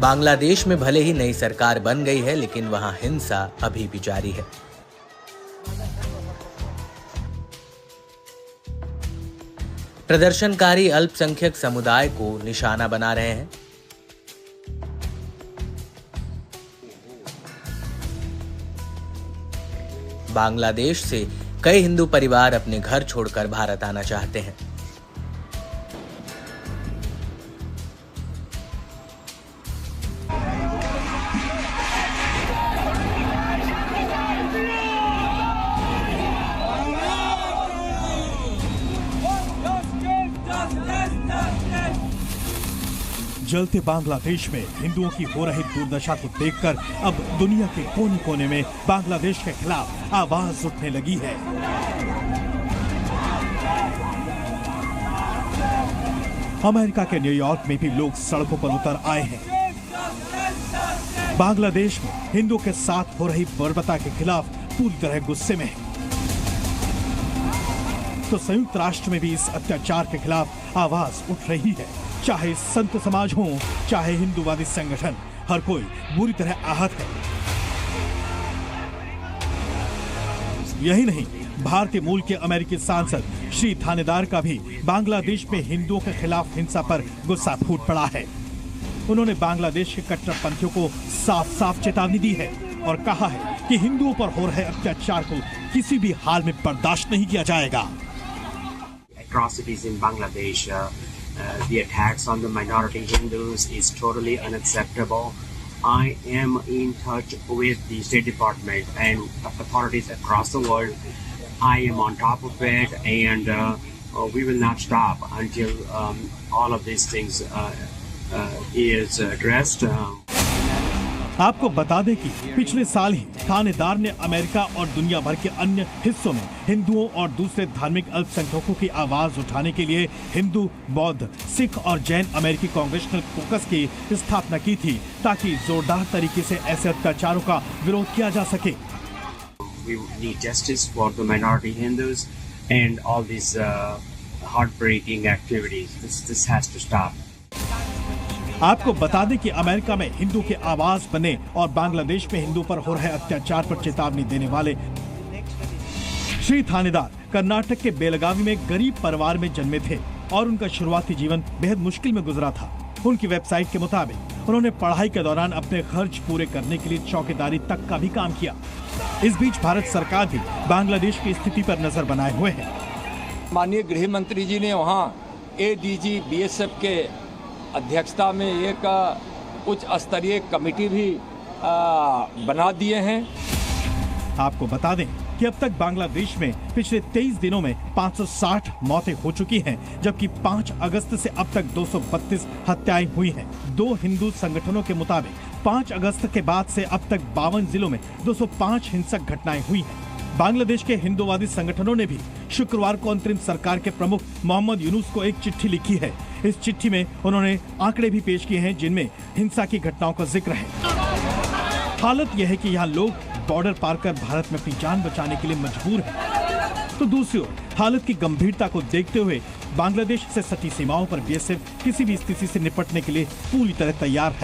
बांग्लादेश में भले ही नई सरकार बन गई है, लेकिन वहां हिंसा अभी भी जारी है। प्रदर्शनकारी अल्पसंख्यक समुदाय को निशाना बना रहे हैं। बांग्लादेश से कई हिंदू परिवार अपने घर छोड़कर भारत आना चाहते हैं। जलते बांग्लादेश में हिंदुओं की हो रही दुर्दशा को देखकर अब दुनिया के कोने कोने में बांग्लादेश के खिलाफ आवाज उठने लगी है। अमेरिका के न्यूयॉर्क में भी लोग सड़कों पर उतर आए हैं। बांग्लादेश में हिंदुओं के साथ हो रही बर्बरता के खिलाफ पूरी तरह गुस्से में है। तो संयुक्त राष्ट्र में भी इस अत्याचार के खिलाफ आवाज उठ रही है। चाहे संत समाज हो, चाहे हिंदूवादी संगठन, हर कोई बुरी तरह आहत है। यही नहीं, भारतीय मूल के अमेरिकी सांसद श्री थानेदार का भी बांग्लादेश में हिंदुओं के खिलाफ हिंसा पर गुस्सा फूट पड़ा है। उन्होंने बांग्लादेश के कट्टरपंथियों को साफ साफ चेतावनी दी है और कहा है कि हिंदुओं पर हो रहे अत्याचार को किसी भी हाल में बर्दाश्त नहीं किया जाएगा। Atrocities in Bangladesh, the attacks on the minority Hindus is totally unacceptable. I am in touch with the State Department and authorities across the world. I am on top of it, and we will not stop until all of these things is addressed. आपको बता दें कि पिछले साल ही थानेदार ने America और दुनिया भर के अन्य हिस्सों में हिंदुओं और दूसरे धार्मिक अल्पसंख्यकों की आवाज उठाने के लिए हिंदू, बौद्ध, सिख और जैन अमेरिकी कांग्रेशनल कॉकस की स्थापना की थी, ताकि जोरदार तरीके से ऐसे अत्याचारों का विरोध किया जा सके। We need justice for the minority Hindus and all these heartbreaking activities. This has to stop. आपको बता दें कि अमेरिका में हिंदू के आवाज बने और बांग्लादेश में हिंदू पर हो रहे अत्याचार पर चेतावनी देने वाले श्री थानेदार कर्नाटक के बेलगावी में गरीब परिवार में जन्मे थे और उनका शुरुआती जीवन बेहद मुश्किल में गुजरा था। उनकी वेबसाइट के मुताबिक उन्होंने पढ़ाई के दौरान अपने खर्च पूरे करने के लिए चौकीदारी तक का भी काम किया। इस बीच भारत सरकार भी बांग्लादेश की स्थिति पर नजर बनाए हुए है। माननीय गृह मंत्री जी ने वहाँ ADG BSF के अध्यक्षता में एक उच्च स्तरीय कमेटी भी बना दिए हैं। आपको बता दें कि अब तक बांग्लादेश में पिछले 23 दिनों में 560 मौतें हो चुकी हैं, जबकि 5 अगस्त से अब तक 232 हत्याएं हुई हैं। दो हिंदू संगठनों के मुताबिक 5 अगस्त के बाद से अब तक 52 जिलों में 205 हिंसक घटनाएं हुई हैं। बांग्लादेश के हिंदूवादी संगठनों ने भी शुक्रवार को अंतरिम सरकार के प्रमुख मोहम्मद यूनुस को एक चिट्ठी लिखी है। इस चिट्ठी में उन्होंने आंकड़े भी पेश किए हैं जिनमें हिंसा की घटनाओं का जिक्र है। हालत यह है कि यहाँ लोग बॉर्डर पार कर भारत में अपनी जान बचाने के लिए मजबूर हैं। तो दूसरी ओर हालत की गंभीरता को देखते हुए बांग्लादेश से सटी सीमाओं पर BSF किसी भी स्थिति से निपटने के लिए पूरी तरह तैयार है।